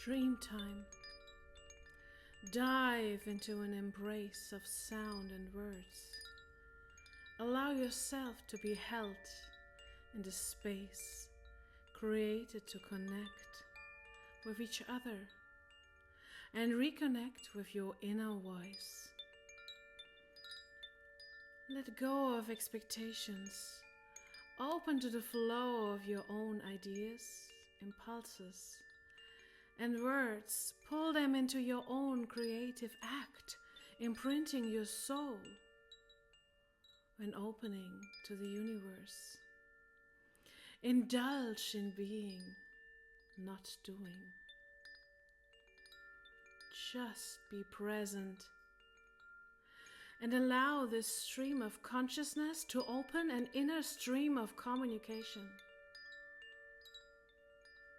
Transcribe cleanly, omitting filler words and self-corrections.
Dreamtime. Dive into an embrace of sound and words. Allow yourself to be held in the space created to connect with each other and reconnect with your inner voice. Let go of expectations. Open to the flow of your own ideas, impulses, and words. Pull them into your own creative act, imprinting your soul when opening to the universe. Indulge in being, not doing. Just be present and allow this stream of consciousness to open an inner stream of communication.